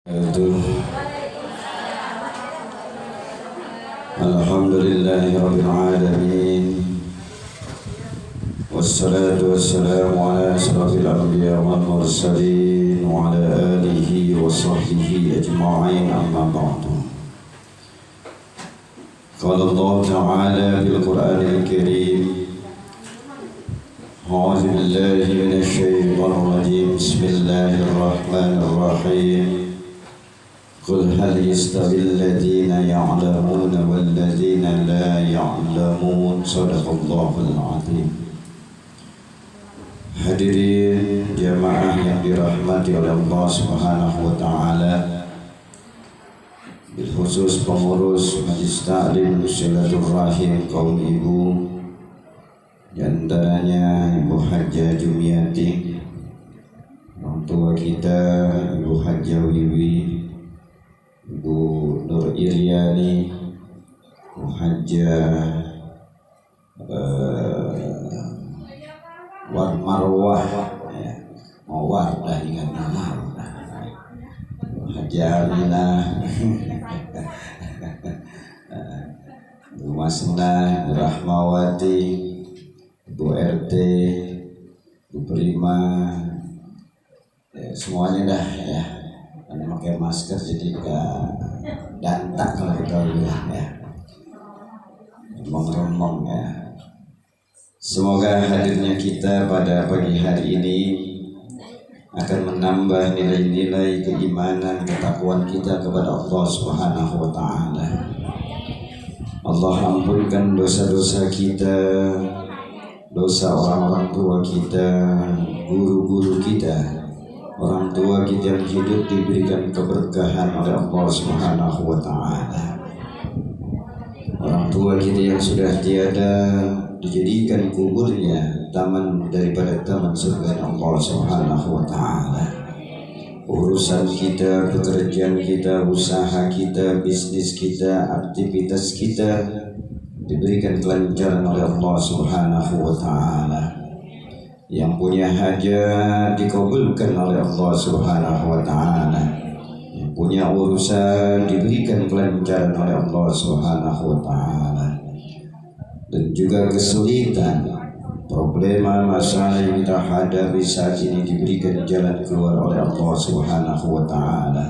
Alhamdulillahi Rabbil Alamin. Wassalatu wassalamu ala asrafil anbiya wal mursalin wa ala alihi wa sahbihi ajma'in, amma ba'du. Qala Allah Ta'ala fil Qur'anil Karim, a'udzu billahi minasy syaithanir rajim. Bismillahirrahmanirrahim. Qul hal yastawi alladhina ya'lamun wal ladzina la ya'lamun. Shadaqallahul 'azim. Hadirin jamaah yang dirahmati oleh Allah Subhanahu wa taala, bil khusus pengurus Majelis Ta'lim Silaturrahim kaum ibu, di antaranya Ibu Hajjah Jumiati, orang tua kita Ibu Hajjah Wiwi, Ibu Nur Iryani, Ibu Hajjah Wan Marwah, Mawar dah ingat nama, Hajjah Aminah, Ibu Masnah, Ibu Rahmawati, Ibu RT, Ibu Prima, semuanya dah ya. Karena pakai masker jadi gak dantak kalau kita bilang ya, remong-remong ya. Semoga hadirnya kita pada pagi hari ini akan menambah nilai-nilai keimanan, ketakwaan kita kepada Allah Subhanahu wa taala. Allah ampunkan dosa-dosa kita, dosa orang-orang tua kita, guru-guru kita. Orang tua kita yang hidup diberikan keberkahan oleh Allah Subhanahu wa taala. Orang tua kita yang sudah tiada dijadikan kuburnya taman daripada taman surga Allah Subhanahu wa taala. Urusan kita, pekerjaan kita, usaha kita, bisnis kita, aktivitas kita diberikan kelancaran oleh Allah Subhanahu wa taala. Yang punya hajat dikabulkan oleh Allah Subhanahu wa taala. Yang punya urusan diberikan kelancaran oleh Allah Subhanahu wa taala. Dan juga kesulitan, problema, masalah yang kita hadapi saat ini diberikan jalan keluar oleh Allah Subhanahu wa taala.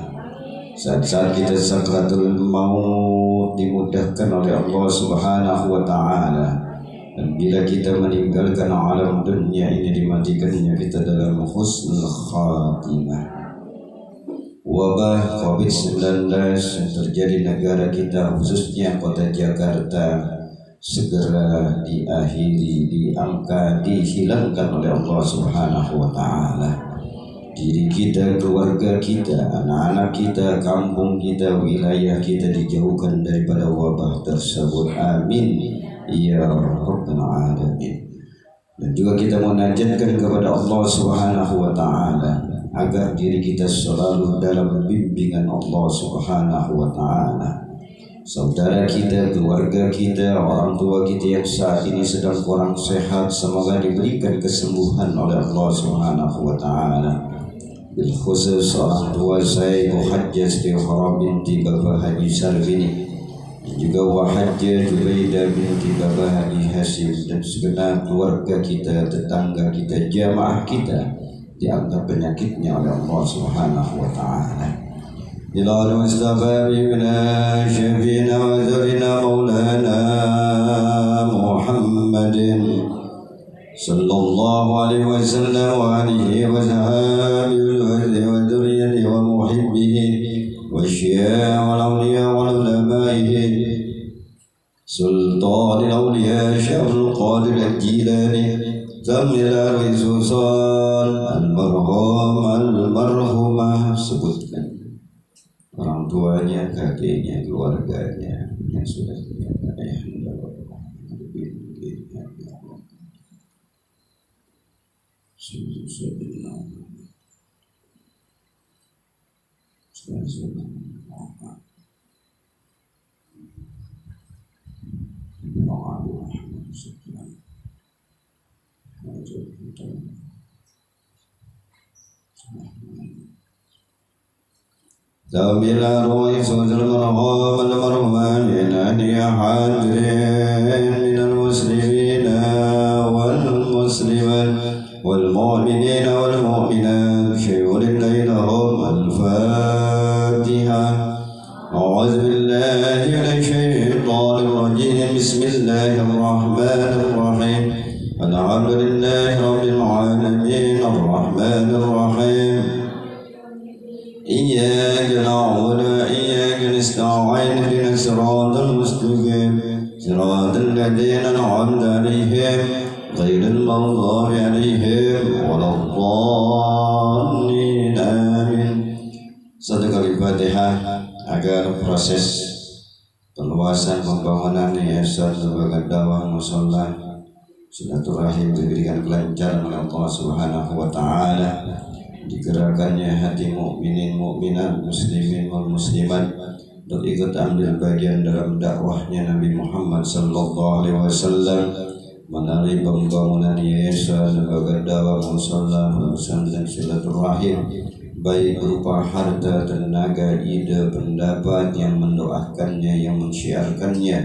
Saat-saat kita sakratul maut dimudahkan oleh Allah Subhanahu wa taala. Dan bila kita meninggalkan alam dunia ini, dimatikannya kita dalam husnul khatimah. Wabah COVID-19 yang terjadi negara kita, khususnya kota Jakarta, segera diakhiri, diangkat, dihilangkan oleh Allah Subhanahu wa taala. Diri kita, keluarga kita, anak-anak kita, kampung kita, wilayah kita dijauhkan daripada wabah tersebut. Amin ya Rabbal Alamin. Dan juga kita munajatkan kepada Allah Subhanahu wa taala agar diri kita selalu dalam bimbingan Allah Subhanahu wa taala. Saudara kita, keluarga kita, orang tua kita yang saat ini sedang kurang sehat, semoga diberikan kesembuhan oleh Allah Subhanahu wa taala. Bil khusus orang tua saya Ibu Hajjah Istighfarah binti Bapak Haji Sarvini, juga Wahajjah Jubaidah binti Bapak Haji Hasim, dan segenap keluarga kita, tetangga kita, jamaah kita diangkat penyakitnya oleh Allah Subhanahu wa taala. Ila al-Mustafa bina syafina wa zurina maulana Muhammadin sallallahu alaihi wasallam wa alihi wa sahbihi wa dzurriyyatihi wa muhibbihi wa syi'a wal awliya wal ulama'ihi sultanil awliya syaikhul qadir al-jilani zamil al-rizusal al-marhum al-marhumah. Sebutkan orang tuanya, kakeknya, keluarganya yang sudah tiada, ذوي الأرواح المرغى والمرغى من أهل حاضر من المسلمين والمسلمات والمؤمنين والمؤمنات شيء لهم الفاتحة. أعوذ بالله من الشيطان الرجيم. بسم الله الرحمن الرحيم. الحمد لله رب العالمين الرحمن الرحيم. إياك نعبد وإياك نستعين اهدنا الصراط المستقيم صراط الذين أنعمت عليهم غير المغضوب عليهم ولا الضالين. Amin. Satu kali Fatihah agar proses perluasan pembangunan yayasan sebagai dakwah mushola silaturahim diberikan kelancaran oleh Allah Subhanahu wa taala. Digerakkannya hati mukminin mukminat muslimin wal muslimat untuk ikut ambil bagian dalam dakwahnya Nabi Muhammad sallallahu alaihi wasallam melalui pembangunan yayasan sebagai dakwah mushola dan silaturahim, baik berupa harta, tenaga, ide, pendapat, yang mendoakannya, yang mensyiarkannya,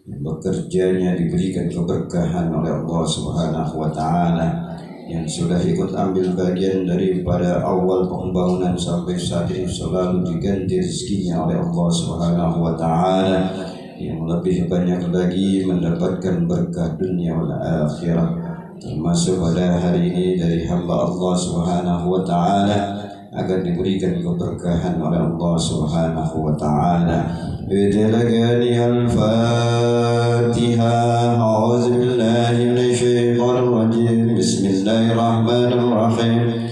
yang bekerjanya diberikan keberkahan oleh Allah Subhanahu wa taala, yang sudah ikut ambil bagian daripada awal pembangunan sampai saat ini selalu diganti rezekinya oleh Allah Subhanahu wa taala, yang lebih banyak lagi mendapatkan berkah dunia wal akhirah, termasuk pada hari ini dari hamba Allah Subhanahu wa taala agar diberikan keberkahan oleh Allah Subhanahu wa taala. Bidalagani al-Fatihah. A'udzu billahi minasyaitonir rajim. Bismillahirrahmanirrahim.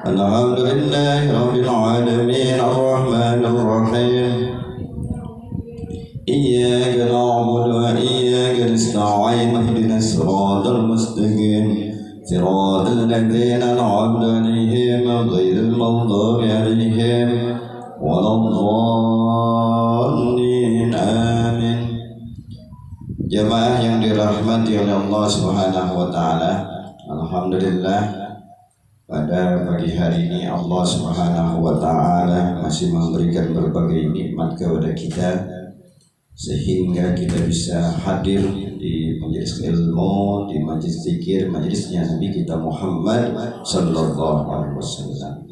Alhamdulillahi rabbil alamin arrahmanir rahim. Iyyaka na'budu wa iyyaka nasta'in ihdinas siratal mustaqim صراط الذين أنعمت عليهم غير المغضوب عليهم ولا الضالين. Amin. Jemaah yang dirahmati oleh Allah Subhanahu wa taala, alhamdulillah pada pagi hari ini Allah Subhanahu wa taala masih memberikan berbagai nikmat kepada kita sehingga kita bisa hadir di majelis ilmu, di majelis zikir, majelisnya Nabi kita Muhammad sallallahu alaihi wasallam.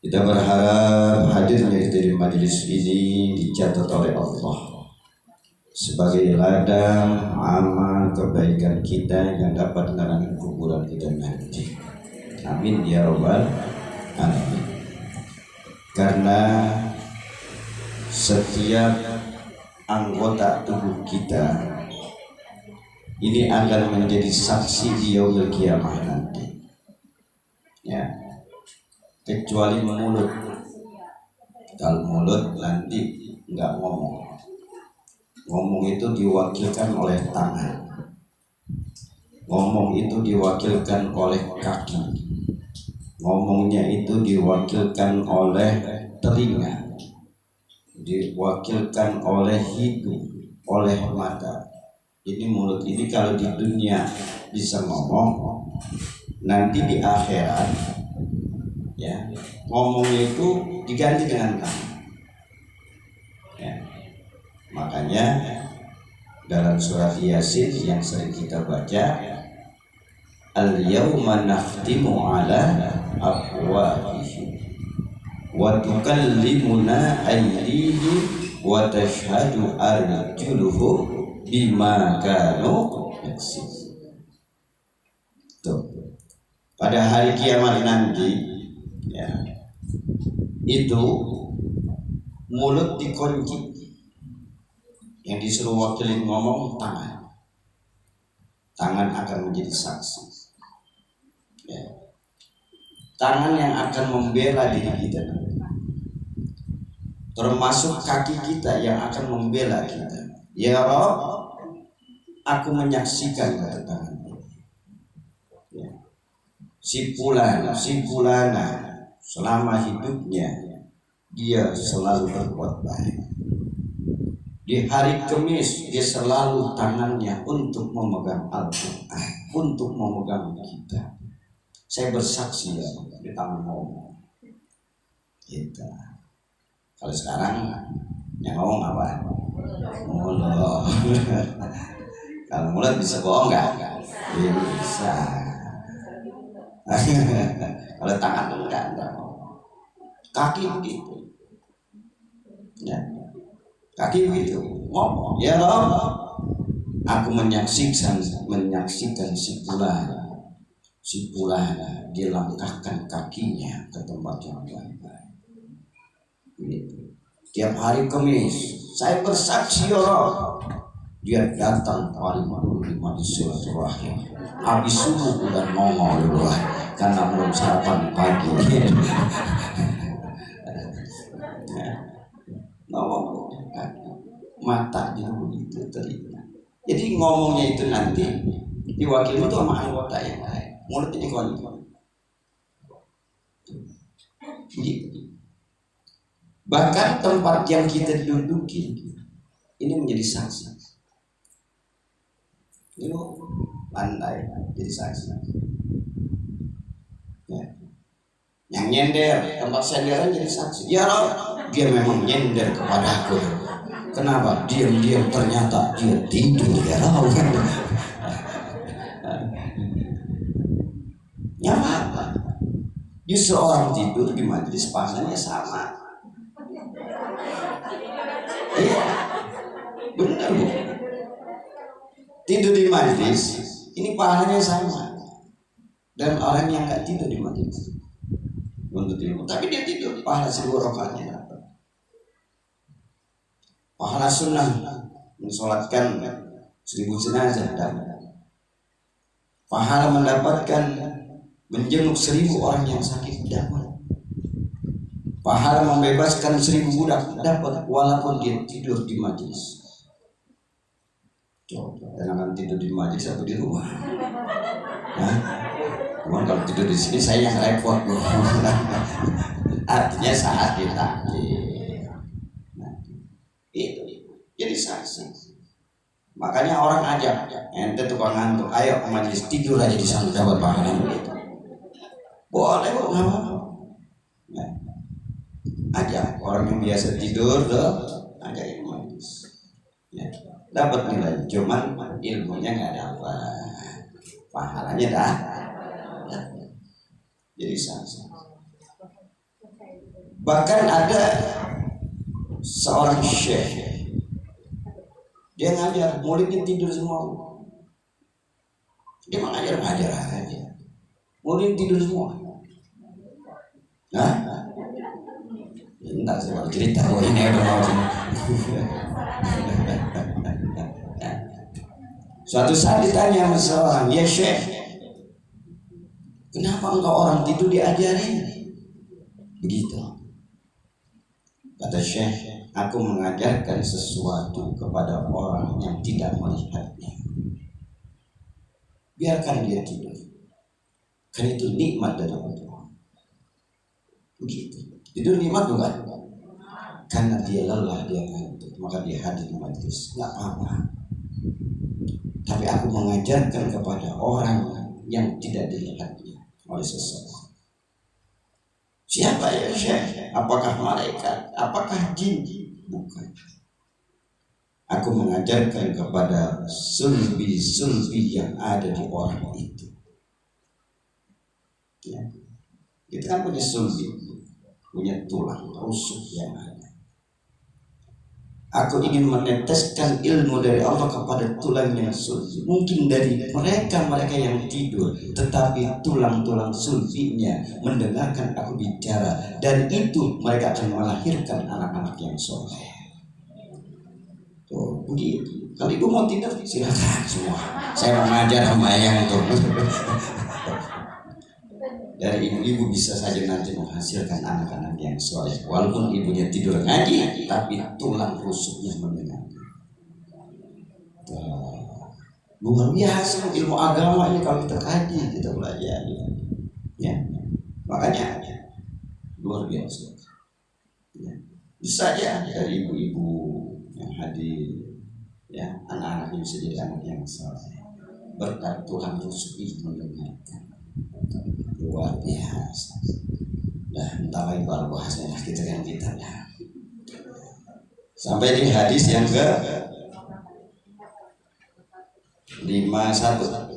Kita berharap hadirnya kita di majelis ini dicatat oleh Allah sebagai ladang amal kebaikan kita yang dapat menerangi kuburan kita nanti. Amin ya rabbal alamin. Karena setiap anggota tubuh kita ini akan menjadi saksi di yaumil qiyamah nanti, ya, kecuali mulut. Kalau mulut nanti nggak ngomong, ngomong itu diwakilkan oleh tangan, ngomong itu diwakilkan oleh kaki, ngomongnya itu diwakilkan oleh telinga, diwakilkan oleh hidung, oleh mata. Ini mulut ini kalau di dunia bisa ngomong, nanti di akhirat, ya, ngomongnya itu diganti dengan tangan. Ya. Makanya dalam surat Yasin yang sering kita baca, al-yawma nakhtimu ala afwahihim wa tukallimuna aydihim wa tashhadu arjuluhum bima kanu yaksibun. Tuh. Pada hari kiamat nanti, ya, itu mulut dikunci, yang disuruh wakilin ngomong tangan. Tangan akan menjadi saksi, ya. Tangan yang akan membela diri kita, termasuk kaki kita yang akan membela kita. Ya Rabb, aku menyaksikan kata tangan, ya, si fulana selama hidupnya dia selalu berbuat baik. Di hari Kamis dia selalu tangannya untuk memegang Al-Quran, untuk memegang kita. Saya bersaksi ya di tangan ngomong kita. Kalau sekarang yang ngomong apa? Mulut. Kalau mulut bisa bohong nggak? Bisa. Kalau tangan enggak. Kaki begitu. Ya. Kaki begitu. Ngomong. Ya Allah, aku menyaksikan si pula dilangkahkan kakinya ke tempat yang baik. Tiap hari Kamis saya bersaksi ya Allah, dia datang paling dulu di silaturahim. Habis subuh udah nongol dulu karena belum sarapan pagi. Ngomong mata dulu itu telinga. Jadi ngomongnya itu nanti diwakili itu sama anggota yang lain. Mulut ini kontrol. Bahkan tempat yang kita duduki ini menjadi saksi. Ini landai jadi saksi. Ya. Yang nyender tempat senderan jadi saksi. Ya Allah, dia memang nyender kepada aku. Kenapa? Diam-diam ternyata dia tidur ya Allah. Ya apa? Justru orang tidur di majelis pahalanya sama. Iya, benar bu. Tidur di majelis ini pahalanya sama. Dan orang yang nggak tidur di majelis untuk ilmu, tapi dia tidur, pahala 1000 rakaatnya dapat. Pahala sunnah mensolatkan 1000 jenazah dapat. Pahala mendapatkan menjenguk 1000 orang yang sakit dapat. Pahala membebaskan 1000 budak dapat, walaupun dia tidur di majelis. Coba, jangan tidur di majelis atau di rumah. Nah, kalau tidur di sini saya yang repot loh. Artinya saat ditakdir. Nah, itu jadi saksi. Makanya orang ajak, ente tukang ngantuk, ayo ke majelis, tidur aja di sana dapat pahala begitu. Boleh kok, nggak apa-apa. Nah, ajak orang yang biasa tidur tuh, ajak ke majelis. Ya, dapat nilai, cuman ilmunya nggak dapat, pahalanya dah. Jadi saksi. Bahkan ada seorang syekh, dia ngajar, muridnya tidur semua. Dia mengajar aja. Murid tidur semua. Nah, entar saya cerita ini ada mau. Suatu saat ditanya sama seorang, ya syekh, kenapa engkau orang tidur diajarin? Begitu. Kata syekh, aku mengajarkan sesuatu kepada orang yang tidak melihatnya. Biarkan dia tidur. Kan itu nikmat dari Allah. Begitu. Tidur nikmat bukan? Karena dia lelah, dia ngantuk, maka dia hadir di majelis. Nggak apa-apa. Tapi aku mengajarkan kepada orang yang tidak dilihatnya oleh seseorang. Siapa ya syekh? Apakah malaikat? Apakah jin? Bukan. Aku mengajarkan kepada sulbi yang ada di orang itu. Ya. Kita kan punya sulbi, punya tulang rusuk yang ada. Aku ingin meneteskan ilmu dari Allah kepada tulang yang sulbi. Mungkin dari mereka yang tidur, tetapi tulang-tulang sulbinya mendengarkan aku bicara, dan itu mereka akan melahirkan anak-anak yang soleh. Tuh, begitu. Kalau ibu mau tidur, silakan semua. Saya mengajar sama yang itu. Dari ibu bisa saja nanti menghasilkan anak-anak yang soleh, walaupun ibunya tidur ngaji, tapi tulang rusuknya mendengar. Luar biasa ilmu agama ini kalau kita kaji, kita belajar. Ya, makanya luar biasa. Ya. Bisa ya dari ibu-ibu yang hadir, ya anak-anaknya bisa jadi anak yang soleh berkat tulang rusuk itu mendengarkan. Luar biasa. Nah, entah lagi baru bahasanya kita yang kita dah. sampai di hadis yang ke 51.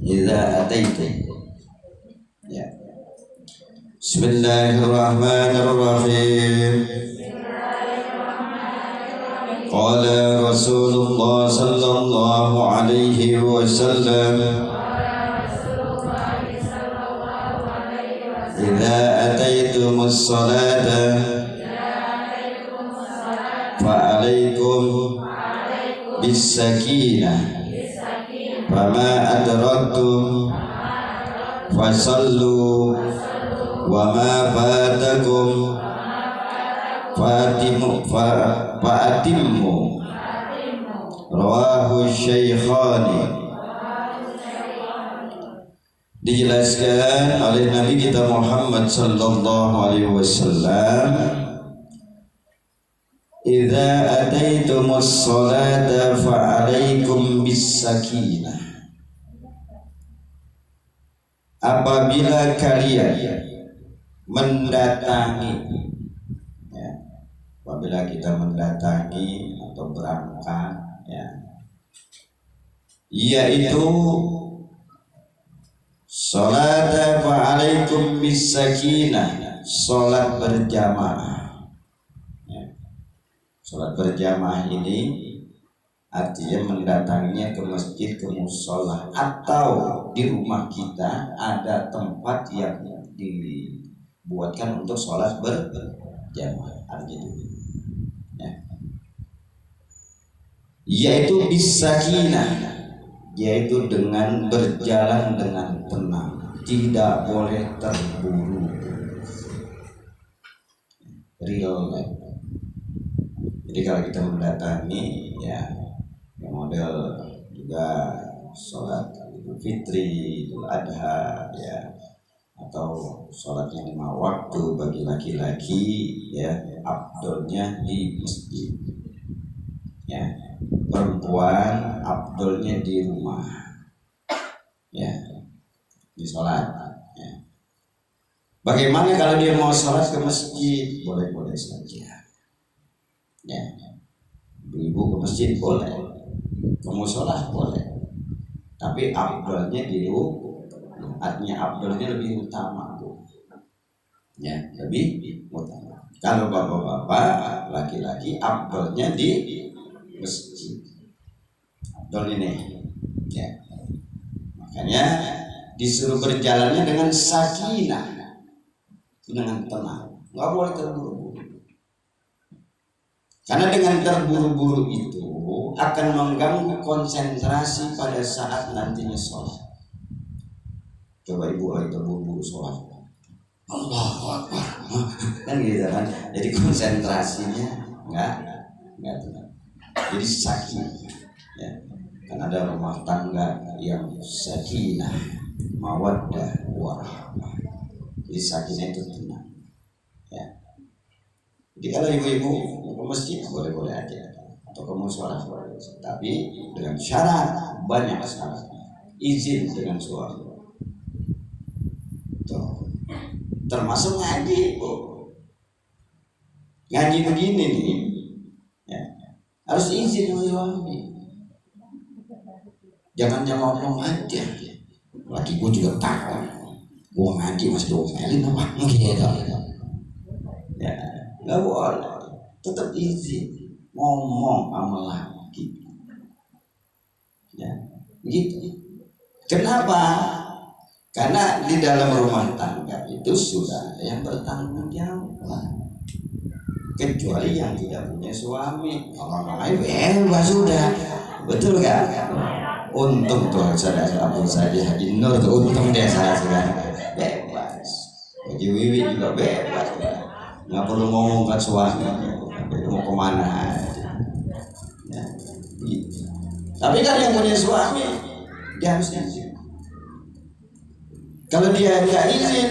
Idza ataita. Ya. Bismillahirrahmanirrahim. Qala Rasulullah sallallahu alaihi wasallam, idza ataitumus salata fa alaikum bis sakinah fama adraktum fasallu wa ma fatakum fa'atimmu rawahu syaikhani. Dijelaskan oleh Nabi kita Muhammad sallallahu alaihi wasallam, idza ataitumus salata fa'alaikum bis sakinah. Apabila kalian mendatangi, ya, apabila kita mendatangi atau berangkat, ya, yaitu salat fa'alaikum bis sakinah, salat berjamaah. Ya. Salat berjamaah ini artinya mendatanginya ke masjid, ke musola, atau di rumah kita ada tempat yang dibuatkan untuk sholat berjamaah. Artinya itu, ya. Yaitu bisakinah, yaitu dengan berjalan dengan tenang, tidak boleh terburu. Real life. Jadi kalau kita mendatangi, ya, model juga sholat Idul Fitri, Idul Adha, ya, atau sholat yang 5 waktu bagi laki-laki, ya, afdolnya di masjid, ya. Perempuan afdolnya di rumah, ya, di sholat, ya. Bagaimana kalau dia mau sholat ke masjid? Boleh-boleh saja, ya. Ibu ke masjid boleh, ke musola boleh, tapi afdalnya di rumah. Artinya afdalnya lebih utama, Bu. Ya, lebih utama. Kalau bapak-bapak, laki-laki, afdalnya di masjid. Afdal ini, ya. Makanya disuruh berjalannya dengan sakinah, dengan tenang, nggak boleh terburu-buru. Karena dengan terburu-buru itu akan mengganggu konsentrasi pada saat nantinya sholat. Coba ibu lagi terburu-buru sholat, Allahu Akbar, kan gitu kan. Jadi konsentrasinya nggak tenang. Jadi sakinah, ya. Kan ada rumah tangga yang sakinah, mawaddah, warahmah. Jadi sakinah itu tenang, ya. Jadi kalau ibu-ibu ke masjid boleh-boleh aja, atau ke musola boleh, tapi dengan syarat, banyak syaratnya. Izin dengan suami, tuh. Termasuk ngaji, Bu. Ngaji begini nih, ya, harus izin sama suami. Jangan ngomong aja, laki gue juga takut, gue ngaji masih diomelin apa gitu, ya. Nggak boleh, tetap izin ngomong sama laki, ya, gitu. Kenapa? Karena di dalam rumah tangga itu sudah ada yang bertanggung jawab, kecuali yang tidak punya suami. Orang lain bebas sudah, betul kan? Untung tuh saudara Abu Sadi Haji Nur tuh, untung dia saya sekarang bebas. Haji Wiwi juga bebas. Nggak perlu ngomong ke suami, mau kemana aja, ya, gitu. Tapi kan yang punya suami dia harus izin. Kalau dia nggak izin,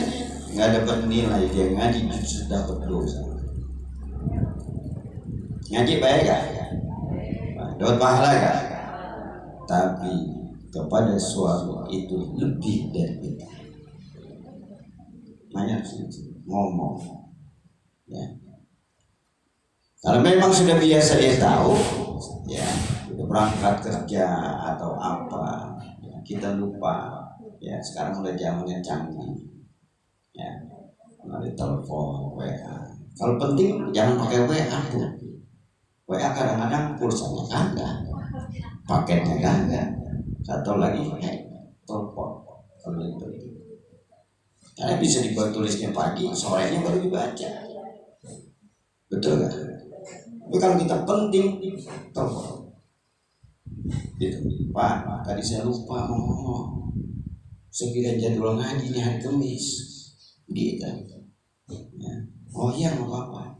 nggak dapat nilai, dia ngaji justru dapat dosa. Ngaji baik gak? Dapat pahala gak? Tapi kepada suami itu lebih dari itu. hanya ngomong. Ya. Kalau memang sudah biasa dia tahu, ya udah berangkat kerja atau apa, ya, kita lupa. Ya sekarang udah zamannya canggih. Ya, melalui telepon, WA. Kalau penting jangan pakai WA tuh. WA kadang-kadang pulsanya kagak, paketnya kagak. Satu lagi telepon. Kalau itu, karena bisa dibuat tulisnya pagi, sorenya baru dibaca. Betul gak? Tapi kalau kita penting, telepon. Gitu. Pak, tadi saya lupa mau ngomong. Sekiranya jadwal ngaji ini hari Kamis. Gitu. Ya. Oh iya nggak apa-apa.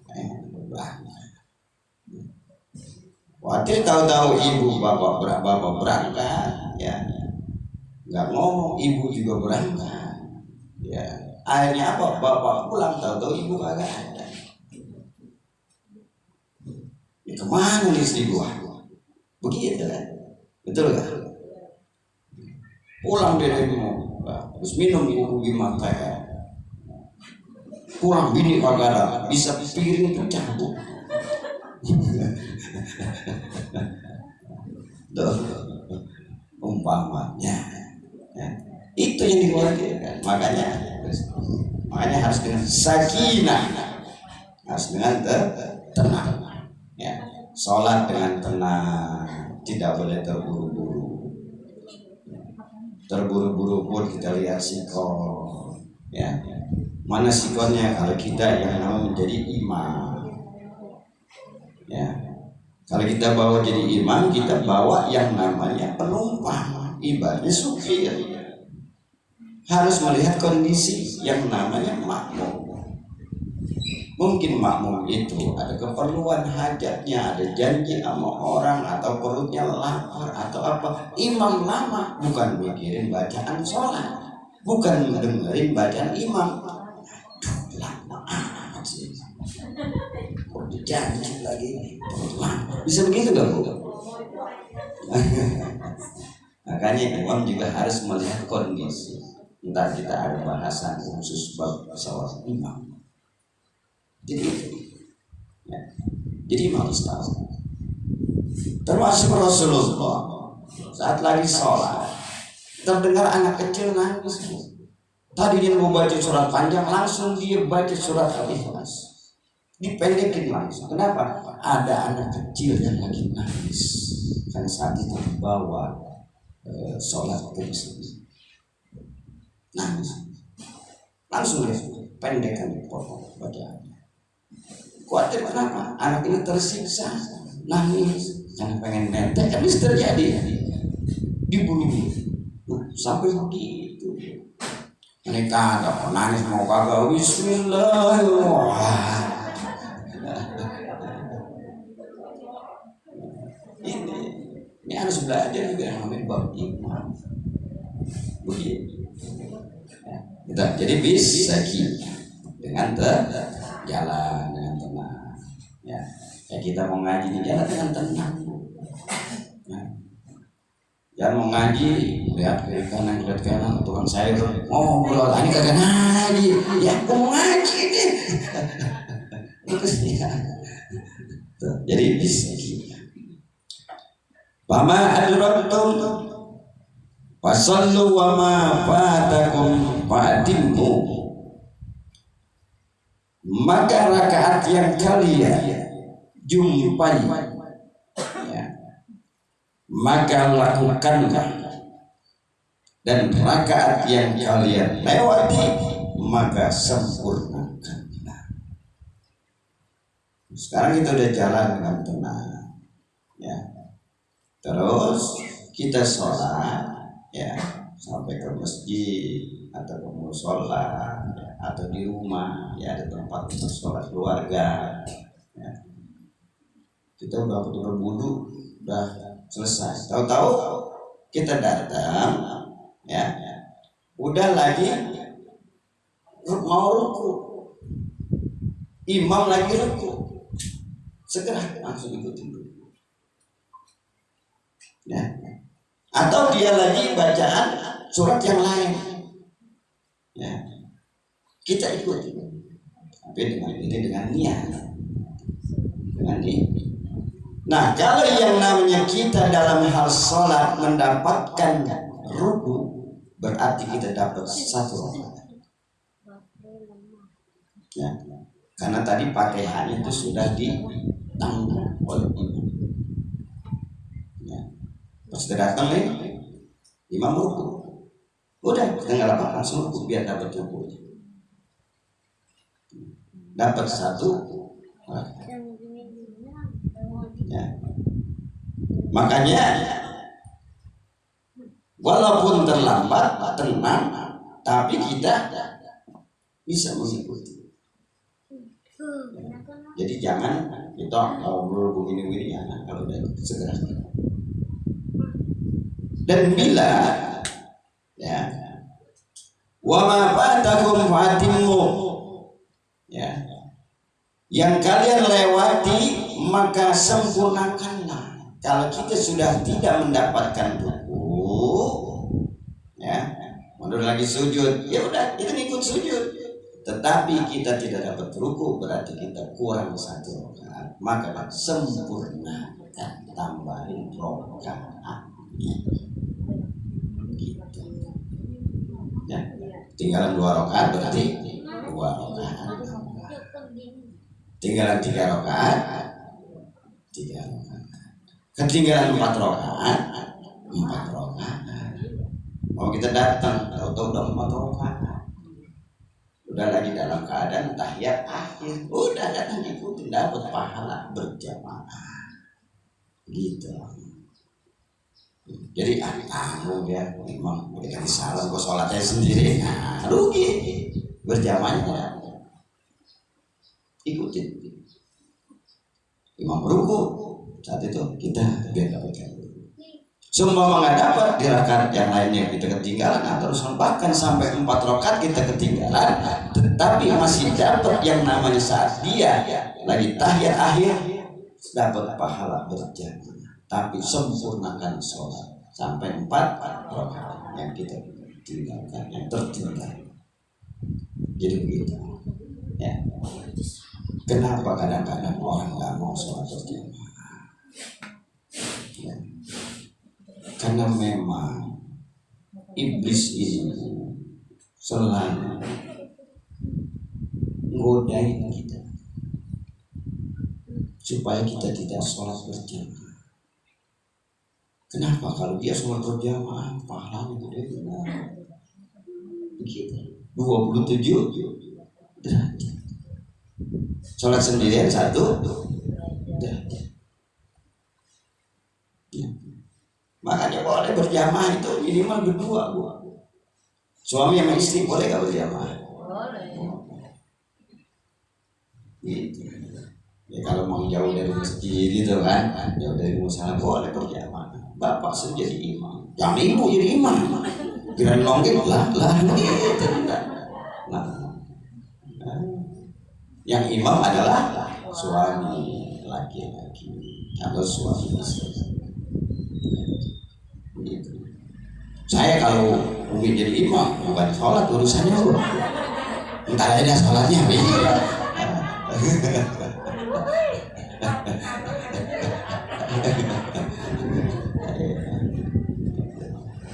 Khawatir tahu-tahu ibu bapak berangkat, ya nggak ngomong, ibu juga berangkat, ya akhirnya apa? Bapak pulang tahu-tahu ibu kagak ada. Ya, kemana nih istri gua? Begitu kan? Betul kan? Pulang dari rumah, terus minum ibu gimana teh? Pulang bini kagak ada, bisa piring pecah bu. Umpamanya, ya. Itu yang dikhawatirkan. Makanya harus dengan sakinah, harus dengan tenang. Ya, sholat dengan tenang, tidak boleh terburu-buru. Terburu-buru pun kita lihat sikon. Ya, mana sikonnya kalau kita yang namanya menjadi imam. Ya. Kalau kita bawa jadi imam, kita bawa yang namanya penumpang, ibaratnya supir. Harus melihat kondisi yang namanya makmum. Mungkin makmum itu ada keperluan hajatnya, ada janji sama orang, atau perutnya lapar, atau apa. Imam lama, bukan mikirin bacaan sholat, bukan dengerin bacaan imam. Aduh, lama amat sih. Kok dijanji lagi? Bisa begitu gak bu? Makanya imam juga harus melihat kondisi. Entah kita ada bahasan khusus bab sholat imam. Jadi ya. Jadi imam harus tahu. Termasuk Rasulullah saat lagi sholat terdengar anak kecil nangis. Tadi dia mau baca surat panjang, langsung dia baca surat Al-Ikhlas. Dipendekin langsung. Kenapa? Ada anak kecil yang lagi nangis. Kan saat itu dibawa sholat ke masjid. Nangis. Langsung dia pendekkan potong bacaannya. Khawatir kenapa? Anak ini tersiksa, nangis, karena pengen netek, kan bisa terjadi. Dibunuh sampai begitu. Mereka kagak nangis mau kagak Bismillahirrahmanirrahim. Ini harus belajar juga yang namanya bab iman. Begitu. Ya. Jadi bisa dengan jalan dengan tenang. Ya. Kayak kita mau ngaji di jalan dengan tenang. Ya. Jangan mau ngaji lihat kiri kanan tukang sayur. Oh, bro, ini kagak ngaji. Ya, aku mau ngaji nih. Terus ya. Jadi bisa. Fama adraktum fasallu wa ma fatakum fa'timmu. Maka rakaat yang kalian jumpai, ya, maka lakukanlah, dan rakaat yang kalian lewati maka sempurnakanlah. Sekarang kita udah jalan dengan tenang, ya. Terus kita sholat, ya, sampai ke masjid atau ke musola, ya, atau di rumah, ya, ada tempat untuk sholat keluarga. Ya. Kita udah berwudu, udah selesai. Tahu-tahu kita datang, ya, udah lagi mau ruku, imam lagi ruku, segera langsung ikutin dulu. Ya. Atau dia lagi bacaan surat yang lain, ya. kita ikuti, tapi dengan niat, dengan niat. Nah, kalau yang namanya kita dalam hal sholat mendapatkan ruku, berarti kita dapat satu rakaat. Ya, karena tadi Fatihah itu sudah ditanggung oleh imam. Ya, pas datang nih, imam ruku, udah kita nggak apa-apa, langsung ruku biar dapat ruku. Dapat satu rakaat. Ya. Makanya walaupun terlambat, tenang, tapi kita bisa mengikuti. Jadi jangan kita kalau begini-begini ya, kalau udah segera. Dan bila ya wa ma fatakum fatimmu, ya, yang kalian lewati maka sempurnakanlah. Kalau kita sudah tidak mendapatkan ruku, ya, mundur lagi sujud, ya udah kita ikut sujud. Tetapi kita tidak dapat ruku, berarti kita kurang satu rakaat, maka sempurnakan, tambahin rakaat. Gitu. Ya, tinggalan 2 rakaat berarti 2 rakaat. Tinggalan 3 rakaat, 3 rakaat. Ketinggalan 4 rakaat, 4 rakaat. Mau kita datang, tahu-tahu udah 4 rakaat. Udah lagi dalam keadaan tahiyat akhir, udah datang ikutin, dapat pahala berjamaah. Gitu. Jadi tanggung dia, imam dikasih salam kok sholatnya sendiri, nah, rugi. Berjamaahnya ikutin. Imam ruku, saat itu kita biar dapatkan. Semua nggak dapat di rakaat yang lainnya kita ketinggalan, atau bahkan sampai 4 rakaat kita ketinggalan, tetapi masih dapat yang namanya saat dia lagi tahiyat akhir dapat pahala berjamaah. Tapi sempurnakan sholat sampai 4 rakaat yang kita tinggalkan, yang tertinggal. Jadi begitu. Ya. Kenapa kadang-kadang orang nggak mau sholat berjamaah? Ya. Karena memang iblis ini selalu ngodain kita supaya kita tidak sholat berjamaah. Kenapa? Kalau dia sholat berjamaah pahalanya gede benar. Begitu. 27 derajat. Sholat sendirian 1 derajat. Ya. Makanya boleh berjamaah itu minimal berdua, Bu. Suami sama istri boleh gak berjamaah? Boleh. Gitu. Ya, kalau mau jauh dari masjid gitu kan, jauh dari musola boleh berjamaah. Bapak sudah jadi imam, jangan ibu jadi imam. Kira nongkrong lah gitu. Nah, yang imam adalah suami laki-laki atau suami istri. Begitu. Saya kalau mungkin jadi imam bukan sholat urusannya, Bu. Entar aja sholatnya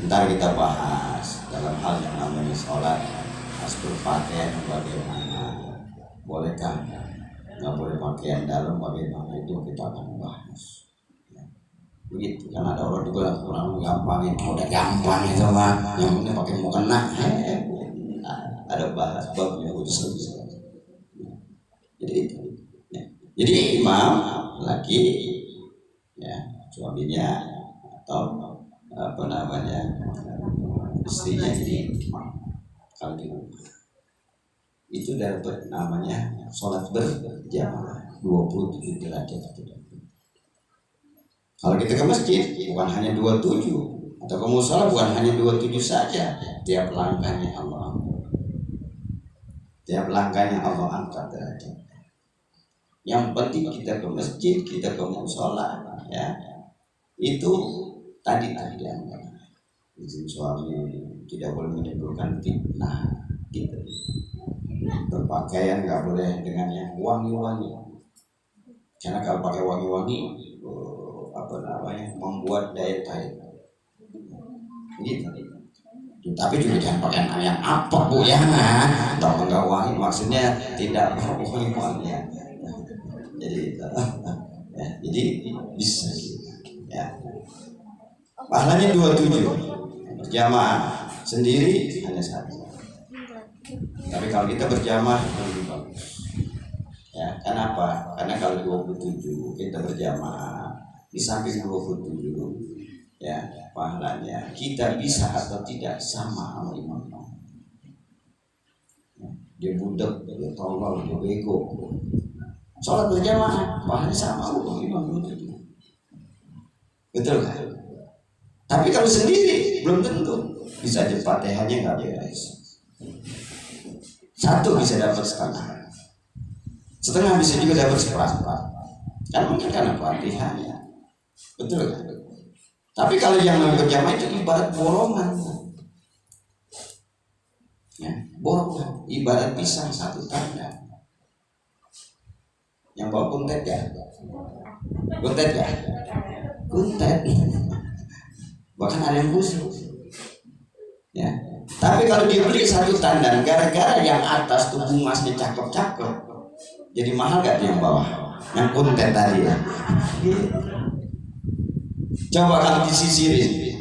ntar kita bahas dalam hal yang namanya sholat harus berpakaian bagaimana, bolehkah nggak boleh pakaian dalam bagaimana, itu kita akan bahas. Begitu, karena ada orang juga kurang gampangin, udah gampang itu mah, yang penting pakai mau kena. Ada bahas babnya khusus. Jadi itu. Ya. Jadi imam laki, ya, suaminya atau apa namanya istrinya jadi imam kalau di rumah. Itu dapat namanya sholat berjamaah 27 derajat. Kalau kita ke masjid bukan hanya 27, atau ke musola bukan hanya 27 saja, tiap langkahnya Allah angkat. Tiap langkahnya Allah angkat derajat. Yang penting kita ke masjid, kita ke musola, ya. Itu tadi dianggap izin suami tidak boleh menimbulkan fitnah gitu. Berpakaian nggak boleh dengan yang wangi-wangi, karena kalau pakai wangi-wangi membuat daya tarik gitu. Tapi juga jangan pakai yang apa bu ya, atau enggak wangi, maksudnya tidak wangi-wangi ya. Jadi bisa ya. Pahalanya 27, berjamaah sendiri hanya 1. Tapi kalau kita berjamaah lebih bagus. Ya, kenapa? Karena kalau 27 kita berjamaah di samping 27 ya pahalanya kita bisa atau tidak sama sama imam. Dia budak, dia tolol, dia bego. Sholat berjamaah pahalanya sama imam 27. Betul kan? Tapi kalau sendiri belum tentu. Bisa aja Fatihahnya nggak beres. 1 bisa dapat setengah bisa juga dapat seperempat. Kan mungkin karena Fatihahnya. Betul kan? Tapi kalau yang berjamaah itu ibarat borongan. Ya, borongan ibarat pisang 1 tanda. Yang bawa kuntet ya? Kuntet ya? Kuntet. Bahkan ada yang busuk. Ya. Tapi kalau dibeli 1 tandan, gara-gara yang atas tuh bungasnya cakep-cakep, jadi mahal gak yang bawah? Yang kuntet tadi ya. Coba kalau disisirin,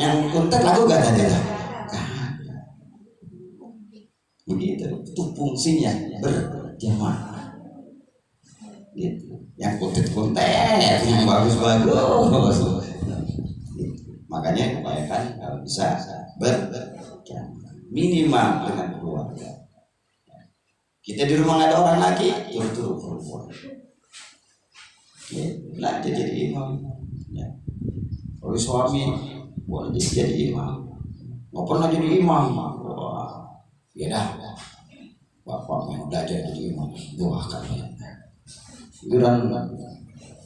yang kuntet laku gak tadi lah? Begitu, itu fungsinya berjamaah. Gitu. Yang kuntet-kuntet, yang bagus-bagus. Makanya kebanyakan kalau bisa berjamaah minimal dengan keluarga. Kita di rumah nggak ada orang lagi, turut perempuan. Nah, jadi imam. Ya. Kalau suami boleh jadi imam. Nggak pernah jadi imam. Wah, ya dah. Bapak yang udah jadi imam, doakan ya. Giliran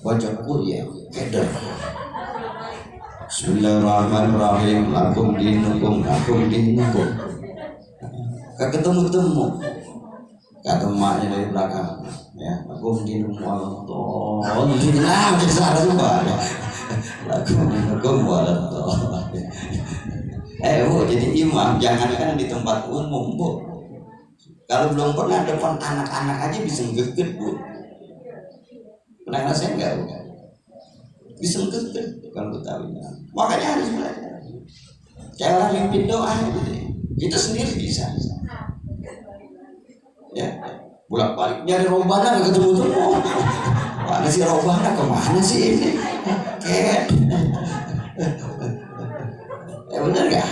baca kuliah, keder. Bismillahirrahmanirrahim. Lakum dinukum. Ketemu kata emaknya dari belakang ya. Lakum dinukum walatol. Nah, besar juga. Lakum dinukum walatol. Bu, jadi imam jangankan di tempat umum bu. Kalau belum pernah depan anak-anak aja bisa ngeget bu. Pernah ngerasain nggak bu? Bisa ngeget kalau Betawi. Makanya harus belajar. Kayak orang mimpin doa gitu. Kita sendiri bisa. Ya, bolak-balik nyari robana nggak ketemu. Mana sih robana, kemana sih ini? Benar nggak?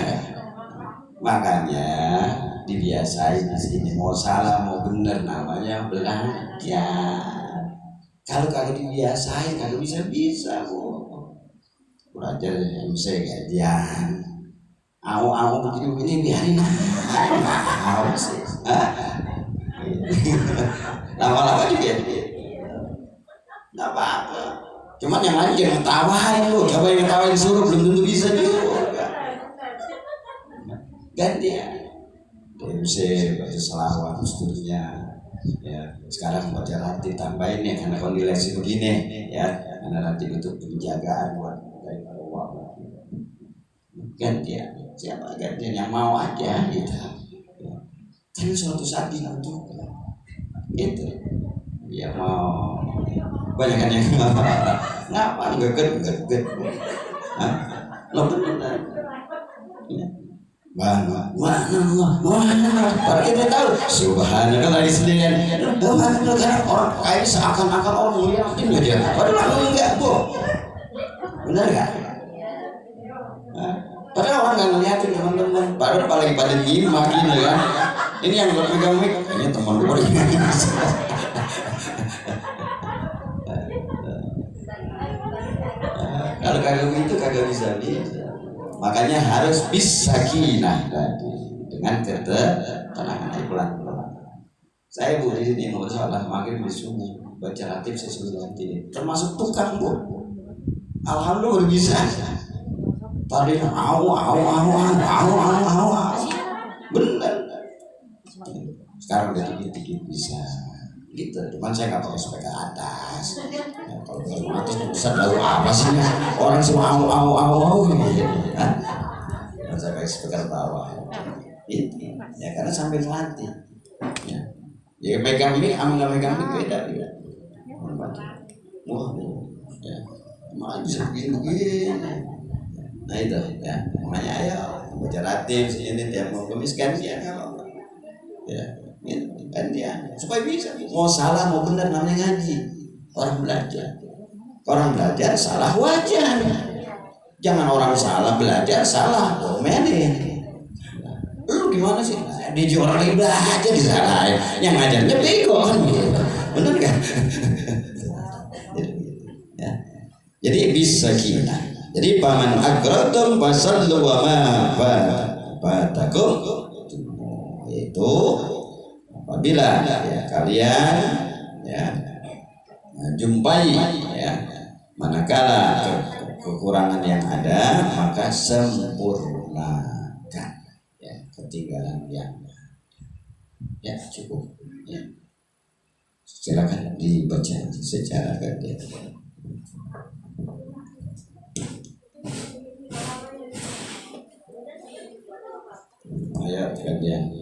Makanya dibiasain di sini, mau salah mau benar namanya belajar. Kalau kagak dibiasain kagak bisa bu. Belajar yang bisa gajian. Au begini biarin aja. Sih. Lama-lama juga nggak apa-apa. Cuman yang lain jangan tawain lu. Coba yang tawain suruh belum tentu bisa juga. Gantian. MC baca selawat seterusnya. Ya, sekarang baca ratib tambahin ya karena kondisi begini ya. Karena ratib itu penjagaan buat daripada uang. Gantian. Siapa gantian yang mau aja gitu. Kan suatu saat dibutuhkan. Gitu. Ya mau banyak kan yang ngapa geget. Lo benar. Mana? Para kita tahu subhanallah lagi sendirian. Mana kan orang kayak seakan-akan orang ngeliatin aja. Padahal enggak, Bu. Benar enggak? Padahal orang enggak ngeliatin teman-teman. Padahal apalagi pada nyimak gitu kan. Ini yang gue pegang mic, kayaknya teman gue kalau kagak gitu kagak bisa. Makanya harus bisa sakinah tadi dengan ketenangan pelan-pelan. Saya bu di sini nggak salah maghrib di subuh baca ratib sesudah nanti termasuk tukang bu. Alhamdulillah bisa. Tadi bener. Sekarang udah dikit-dikit bisa gitu, cuman saya nggak pakai sampai ke atas. Ya, kalau ke atas Ustaz lalu apa sih ya? Orang semua au gitu. Dan saya pakai speaker bawah. Gitu. Ya karena sambil latih. Ya, ya megang mic sama nggak megang mic beda ya. Wah, ya, malah bisa begini. Nah itu ya, makanya ayo baca ratif ini tiap mau kemiskan ya kalau ya kan dia supaya bisa mau salah mau benar namanya ngaji, orang belajar salah wajar, jangan orang salah belajar salah komenin. Lu gimana sih di orang yang belajar disalahin yang ngajarnya bego kan gitu, bener kan? Ya. Jadi bisa kita, jadi paman agratum fasallu wa ma fatakum, itu apabila ya, kalian ya jumpai ya manakala kekurangan yang ada maka sempurnakan ya ketinggalan yang ya cukup ya. Silakan dibaca secara gantian. Ayat gantian.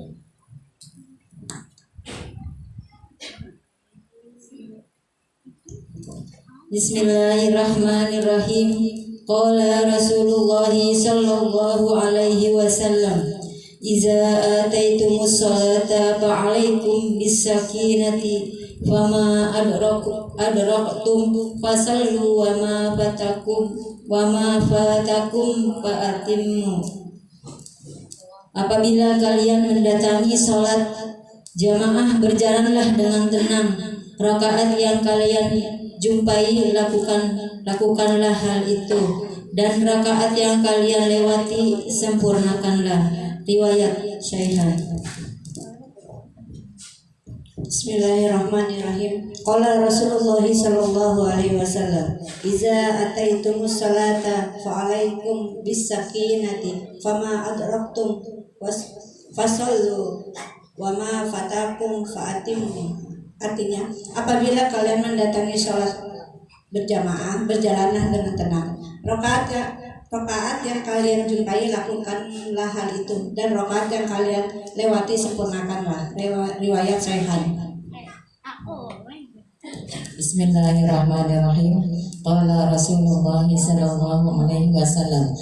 Bismillahirrahmanirrahim. Qala Rasulullah sallallahu alaihi wasallam, "Iza ataitumus salata fa'alaikum bis-sakinati, fama adraktum fasallu wa ma fatakum fa'atimmu." Apabila kalian mendatangi salat jamaah, berjalanlah dengan tenang. Rakaat yang kalian jumpai lakukanlah hal itu, dan rakaat yang kalian lewati sempurnakanlah. Riwayat Syaihan. Bismillahirrahmanirrahim. Qala Rasulullah sallallahu alaihi wasallam, "Iza ataitumus salata fa'alaikum bis-sakinati, fama adraktum fasallu wa ma fatakum fa'atimmu." Artinya, apabila kalian mendatangi sholat berjamaah, berjalanlah dengan tenang. Rakaat yang kalian jumpai lakukanlah hal itu, dan rakaat yang kalian lewati sempurnakanlah. Riwayat Syaihan. Bismillahirrahmanirrahim. Qala Rasulullah sallallahu alaihi wasallam,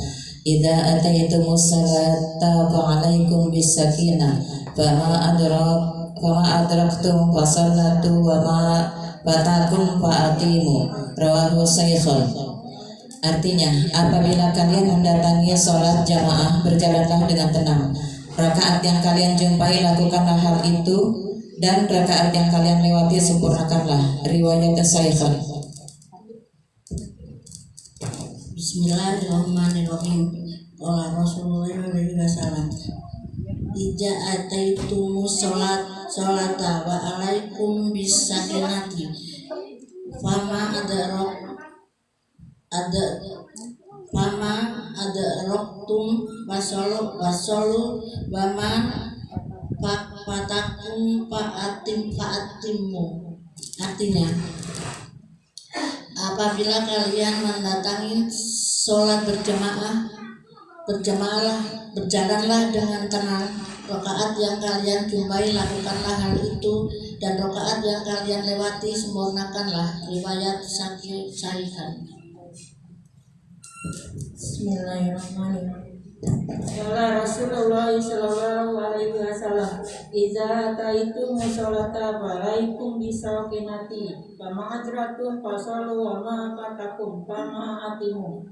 "Idza ataitumus salata fa'alaikum bis-sakinah, fama adraktum fasallatu wa ma fatakum fa'atimu." Rawahu Syaikhun. Artinya, apabila kalian mendatangi sholat jamaah, berjalanlah dengan tenang. Rakaat yang kalian jumpai lakukanlah hal itu, dan rakaat yang kalian lewati sempurnakanlah. Riwayat Syaikhun. Bismillahirrahmanirrahim. Qala Rasulullah sallallahu alaihi wasallam, "Ija ataitumus sholata wa alaikum bis-sakinati, fama adraktum wasallu wa ma fatakum fa'atimmu." Artinya, apabila kalian mendatangi sholat berjalanlah dengan tenang. Rakaat yang kalian jumpai lakukanlah hal itu, dan rakaat yang kalian lewati sempurnakanlah. Riwayat Syaikhun. Bismillahirrahmanirrahim. Qala Rasulullah sallallahu alaihi wasallam, "Idza ataitum sholata falaikum bisakinati, fama ajratum fasallu wa ma fatakum fama atimu."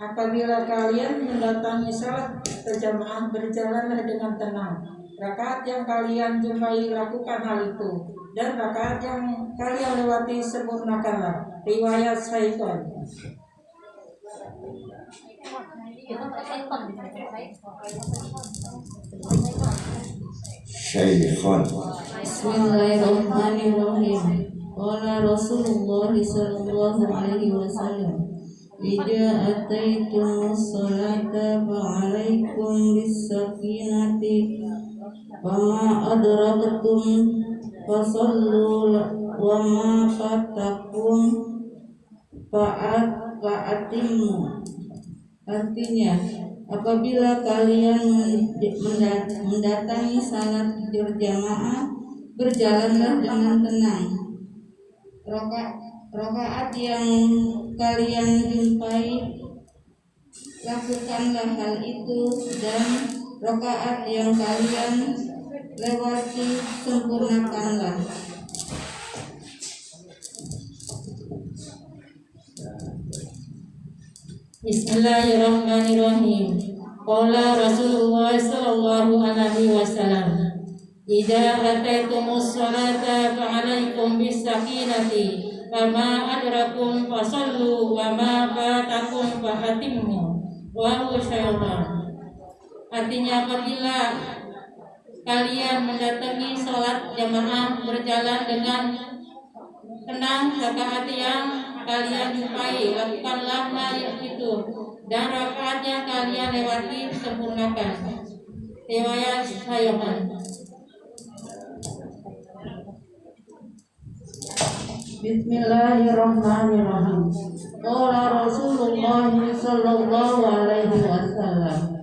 Apabila kalian mendatangi salat berjamaah, berjalanlah dengan tenang. Rakaat yang kalian jumpai lakukan hal itu, dan rakaat yang kalian lewati sempurnakanlah. Riwayat Syaikhun. Syaikhun. Bismillahirrahmanirrahim. Qala Rasulullah sallallahu alaihi wasallam, "Idza ataitum sholata fa'alaikum bis-sakinati, Wama adraktum fasallu wama fatakum fa'atimu. Artinya, apabila kalian mendatangi salat berjamaah, berjalanlah dengan tenang. Rakaat yang kalian jumpai, lakukanlah hal itu, dan rakaat yang kalian lewati, sempurnakanlah. Bismillahirrahmanirrahim. Qala Rasulullah sallallahu alaihi wasallam, idza ataytumus salata fa'alaikum bis-sakinati, fama adrakum fasallu wa ma fatakum fa'atimmu. Wa syaitan. Artinya, apabila kalian mendatangi salat jamaah, berjalan dengan tenang, rakaat yang kalian jumpai, lakukanlah hal itu, dan rakaat yang kalian lewati, sempurnakan. Riwayat Syaikhon. Bismillahirrahmanirrahim. Qala Rasulullah sallallahu alaihi wasallam,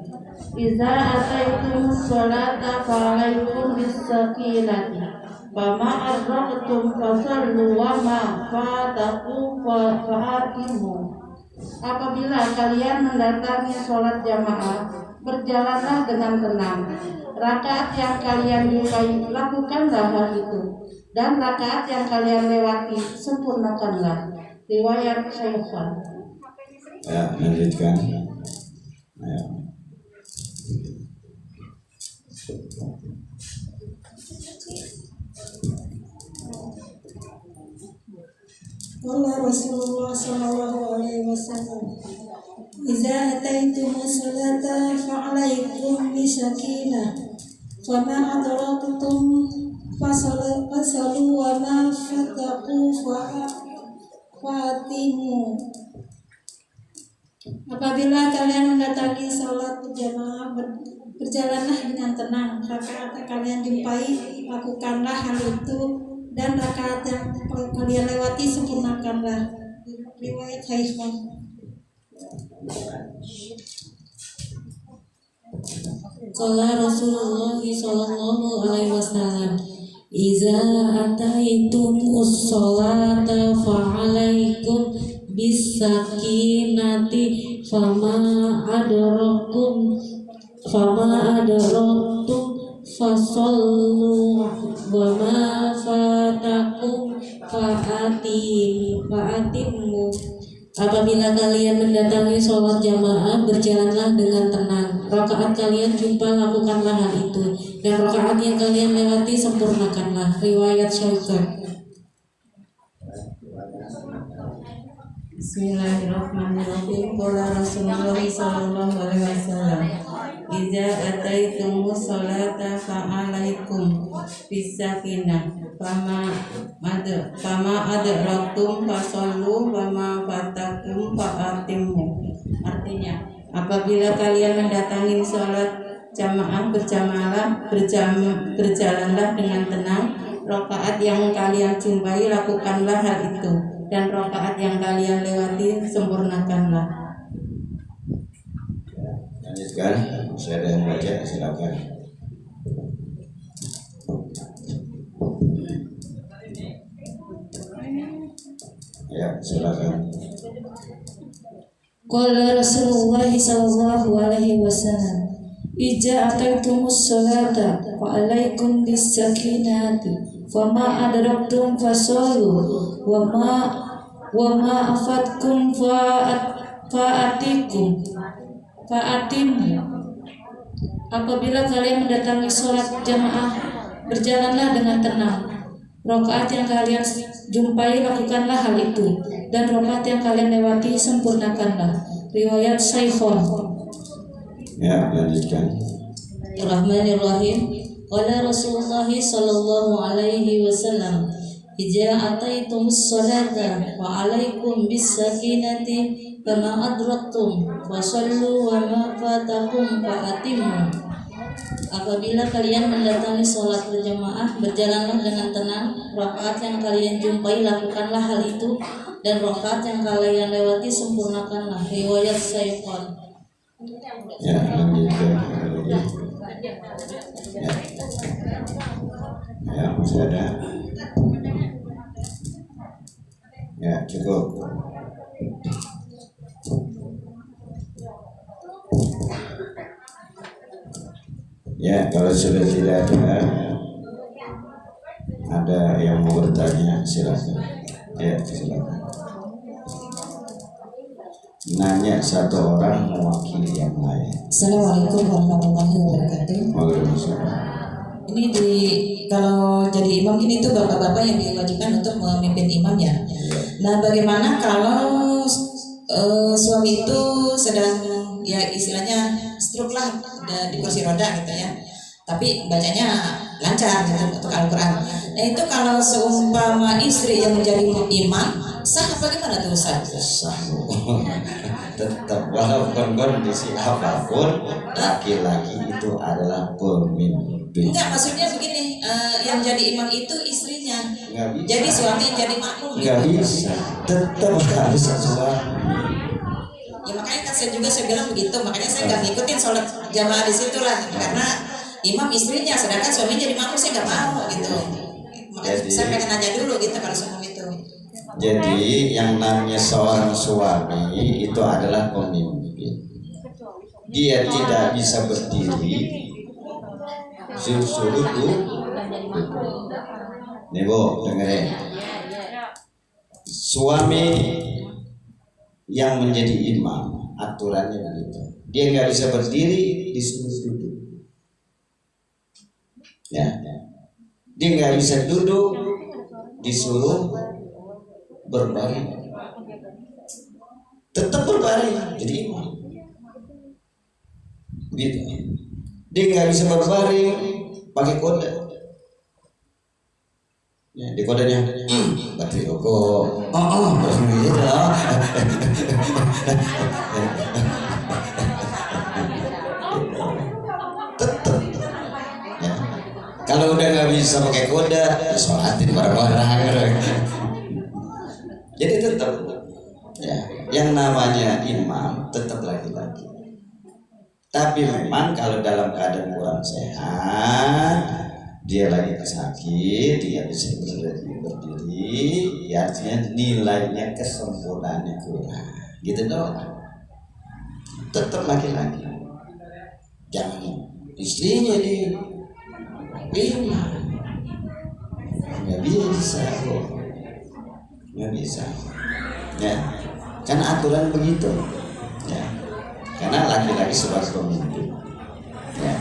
idza ataytumus salata fa'alaikum bis-sakinati, fama adraktum fasallu wa ma fatakum fa'atimu. Apabila kalian mendatangi sholat jamaah, berjalanlah dengan tenang. Rakaat yang kalian jumpai, lakukanlah hal itu, dan rakaat yang kalian lewati, sempurnakanlah. Riwayat Syaikhon. Ya, lanjutkan. Ya. Qala Rasulullah sallallahu alaihi wasallam, idza ataytumus salata fa'alaikum bisakinah, fama adraktum fasallu wa ma fatakum fa'atimu. Apabila kalian mendatangi salat berjamaah, berjalanlah dengan tenang. Rakaat yang kalian jumpai, lakukanlah hal itu, dan rakaat yang kalian lewati, sempurnakanlah. Riwayat Syaikhon. Qala Rasulullah sallallahu alaihi wasallam, idza ataytumus sholata fa'alaikum bis-sakinati, fama adraktum fasallu wa ma fatakum fa'atimmu. Apabila kalian mendatangi sholat jamaah, berjalanlah dengan tenang. Rakaat kalian jumpa, lakukanlah hal itu, dan rakaat yang kalian lewati, sempurnakanlah. Riwayat Syaikhon. Bismillahirrahmanirrahim. Qala Rasulullah sallallahu alaihi wasallam, idza ataytumus salata fa'alaikum bis-sakinah, fama adraktum fasallu wa ma fatakum fa'atimmu. Artinya, apabila kalian mendatangi salat jamaah, berjalanlah dengan tenang. Rakaat yang kalian jumpai, lakukanlah hal itu, dan rakaat yang kalian lewati, sempurnakanlah. Lanjutkan. Saya ada yang baca, silakan. Ya, silakan. Qala Rasulullah sallallahu alaihi wasallam, idza ataytumus salata fa'alaikum bis-sakinati, fama adraktum fasallu wa ma afatkum fa'atimmu. Apabila kalian mendatangi sholat jamaah, berjalanlah dengan tenang. Rakaat yang kalian jumpai, lakukanlah hal itu, dan rakaat yang kalian lewati, sempurnakanlah. Riwayat Syaikhon. Ya, lanjutkan. Bismillahirrahmanirrahim. Qala Rasulullah sallallahu alaihi wasallam, idza ataytumus salata wa alaikum bis-sakinati, fama adraktum fasallu wa ma fatakum fa'atimmu. Apabila kalian mendatangi sholat berjamaah, berjalanlah dengan tenang. Rakaat yang kalian jumpai, lakukanlah hal itu, dan rakaat yang kalian lewati, sempurnakanlah. Riwayat Syaikhan. Ya, lanjutkan. Ya, masih ada. Ya, cukup. Ya, kalau sudah tidak ada yang mau bertanya, silakan. Ya, silakan. Nanya satu orang mewakili yang lain. Assalamualaikum warahmatullahi wabarakatuh. Waalaikumsalam. Ini kalau jadi imam ini tuh bapak-bapak yang diwajibkan untuk memimpin imam ya. Nah, bagaimana kalau suami itu sedang ya istilahnya stroke lah di kursi roda gitu ya, tapi bacanya lancar gitu untuk Al-Quran. Nah itu kalau seumpama istri yang menjadi imam sah bagaimana tuh Ustaz? Sah. Tetap walaupun kondisi apapun, laki-laki itu adalah pemimpin. Enggak, maksudnya begini, yang jadi imam itu istrinya. Nggak bisa. Jadi suami yang jadi makmum. Nggak bisa. Tetap harus suami. Ya makanya kan saya bilang begitu, makanya saya nggak ngikutin sholat jamaah di situ lah, karena imam istrinya, sedangkan suami jadi makmum saya nggak mau gitu. Makanya saya pengen nanya dulu gitu kalau soal itu. Jadi yang namanya seorang suami itu adalah pemimpin. Dia tidak bisa berdiri, suruh duduk. Nih Bu, dengerin. Suami yang menjadi imam, aturannya begitu. Dia nggak bisa berdiri, disuruh duduk. Ya, dia nggak bisa duduk, disuruh berbaring. Tetap berbaring, jadi imam. Gitu. Dia nggak bisa berbaring, pakai kode. Ya, di kodenya berarti rokok. Gitu. Tetap. Ya. Kalau udah nggak bisa pakai kode, ya sholatin bareng-bareng. Jadi tetap. Ya, yang namanya imam tetap laki-laki. Tapi memang kalau dalam keadaan kurang sehat, dia lagi sakit, dia bisa berdiri, ya artinya nilainya kesempurnaannya kurang, gitu dong. Tetap laki-laki, jangan istrinya di imam, nggak bisa kok, nggak bisa, ya, karena aturan begitu, ya, karena laki-laki sebagai pemimpin, ya.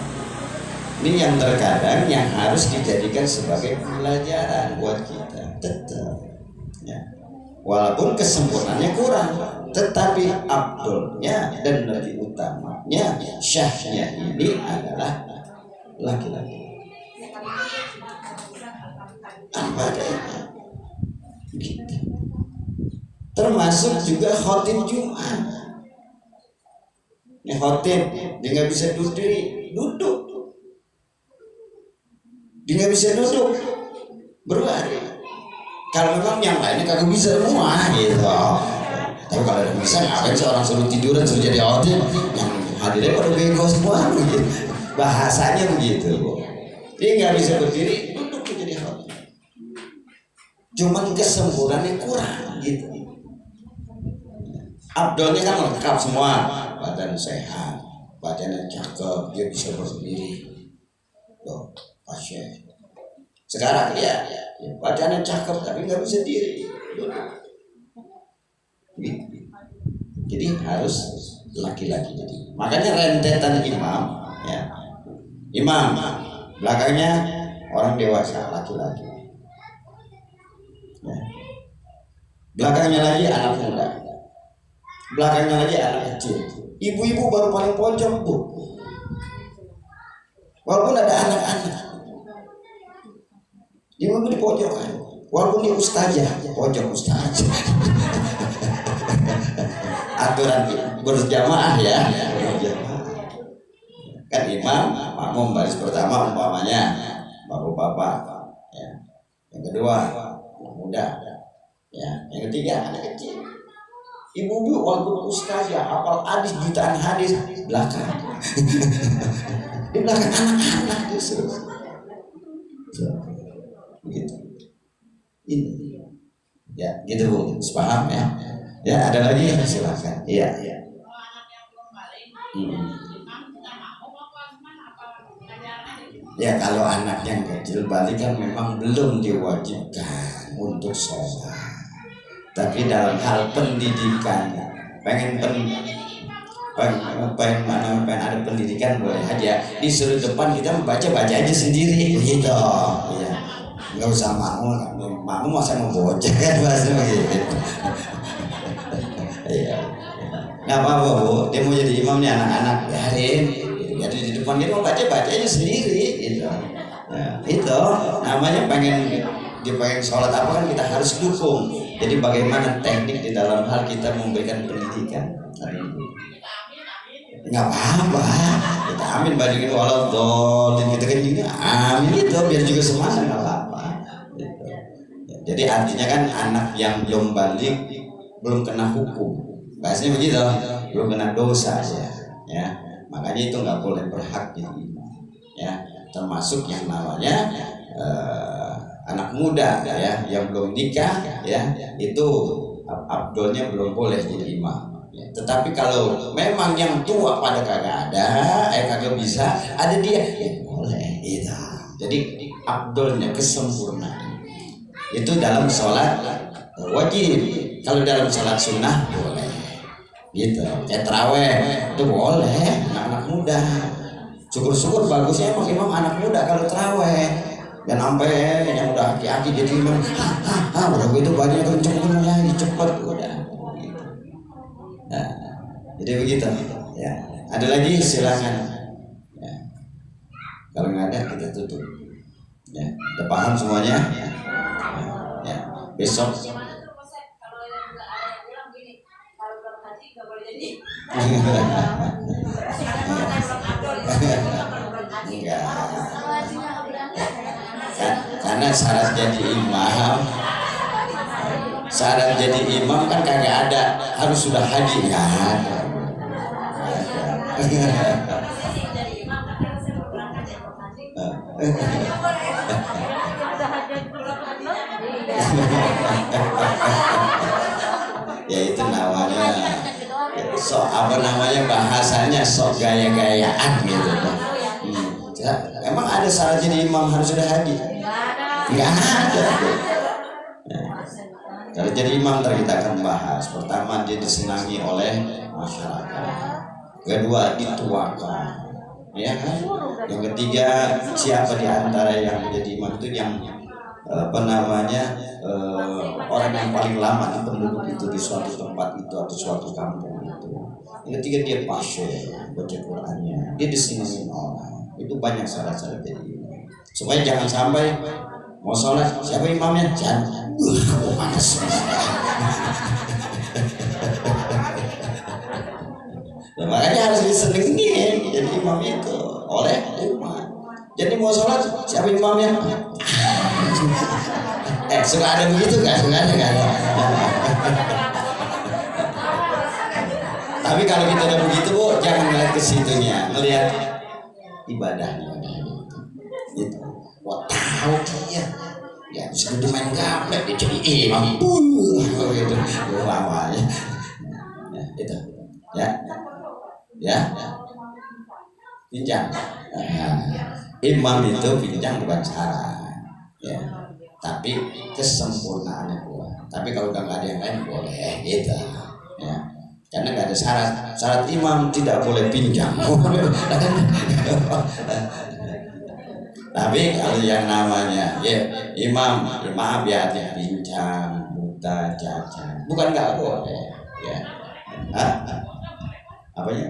Ini yang terkadang yang harus dijadikan sebagai pelajaran buat kita, tetap. Ya. Walaupun kesempurnaannya kurang, tetapi abdulnya dan lebih utamanya, syahnya ini adalah laki-laki. Apa adanya, gitu. Termasuk juga khotib Jumat. Ini khotib, dia nggak bisa duduk. Dia nggak bisa duduk, berbaring. Kalau memang yang lainnya kagak bisa semua gitu. Tapi kalau ada bisa, ngapain seorang suruh tiduran suruh jadi khotib, yang hadirnya pada bego semua gitu. Bahasanya begitu. Dia nggak bisa berdiri, duduk jadi khotib. Cuman kesempurnaannya kurang gitu. Abdolnya kan lengkap semua, badan sehat, badannya cakep, dia bisa berdiri. Tuh. Pasien. Sekarang ya badannya cakep tapi nggak bisa diri. Jadi harus laki-laki. Jadi makanya rentetan imam, ya. Imam belakangnya orang dewasa laki-laki. Ya. Belakangnya lagi anak muda. Belakangnya lagi anak kecil. Ibu-ibu baru paling pojok Bu. Walaupun ada anak-anak. Dia mau di pojok kan, walaupun dia ustazah, pojok ustazah. Aturan berjamaah ya. Kan imam, makmum baris pertama umpamanya bapak-bapak, ya. Yang kedua anak muda, ya. Yang ketiga anak kecil. Ibu-ibu walaupun ustazah hafal hadis jutaan hadis belakang. Di belakang anak-anak justru. Begitu. Ini. Ya, gitu Bu. Paham ya? Ya, ada lagi silakan. Iya, iya. Ya, kalau anak yang kecil balik kan memang belum diwajibkan untuk sholat. Tapi dalam hal pendidikan, pengen ada pendidikan boleh aja. Disuruh depan kita baca aja sendiri, gitu. Ya, nggak usah makmum masa mau bocah kan bahasa begitu. Iya. Nggak apa-apa Bu, dia mau jadi imam nih anak-anak biarin. Jadi di depan kita mau baca aja sendiri, gitu. Nah, itu namanya pengen sholat apa kan kita harus dukung. Jadi bagaimana teknik di dalam hal kita memberikan pendidikan. Nggak apa-apa, kita amin balik waladhdallin, kita kan juga amin gitu biar juga semangat, nggak apa-apa. Gitu. Jadi artinya kan anak yang belum balik belum kena hukum, bahasanya begitu, belum kena dosa ya. Makanya itu nggak boleh berhak jadi imam, ya. Termasuk yang namanya anak muda ya, yang belum nikah ya, itu abdolnya belum boleh jadi imam. Ya. Tetapi kalau memang yang tua pada kagak ada, kagak bisa, ada dia, ya boleh. Itu. Jadi abdolnya kesempurnaan itu dalam sholat wajib. Kalau dalam sholat sunnah boleh. Gitu. Kayak taraweh itu boleh anak-anak muda. Syukur-syukur bagusnya emang imam anak muda kalau taraweh. Dan sampai yang udah aki-aki jadi imam, udah begitu banyak kenceng lagi cepet udah. Gitu. Nah, jadi begitu. Ya. Ada lagi silakan. Ya. Kalau nggak ada kita tutup. Ya. Udah paham semuanya? Ya. Besok. Enggak. Karena syarat jadi imam kan kagak ada, harus sudah haji kan. Ya itu namanya bahasanya sok gaya-gayaan gitu. Emang ada syarat jadi imam harus sudah haji? Enggak ada. Kalau jadi imam ntar kita akan bahas. Pertama dia disenangi oleh masyarakat. Kedua dituakan, ya kan? Yang ketiga siapa di antara yang menjadi imam itu yang orang yang paling lama di penduduk itu di suatu tempat itu atau suatu kampung itu. Yang ketiga dia pasyur baca Qurannya, dia disenangi orang. Itu banyak syarat-syarat jadi imam. Supaya jangan sampai mau sholat siapa imamnya? Jangan. Panas. Ya, makanya harus disenengin jadi imam itu oleh umat. Jadi mau sholat siapa imamnya? Suka ada begitu kan? Suka ada kan? Tapi kalau kita udah begitu Bu, jangan ngeliat ke situnya, ngeliat ibadahnya. Gitu. Wah tahu dia, ya bisa main gaplek dia jadi imam. Gitu. Awalnya, ya itu, ya, pinjam. Imam itu pinjam bukan syarat, ya. Tapi kesempurnaannya kuat. Tapi kalau udah nggak ada yang lain boleh, gitu, ya. Karena nggak ada syarat imam tidak boleh pinjam. Tapi kalau yang namanya ya imam, maaf ya pinjam, buta, cacat, bukan nggak boleh, ya. Apanya?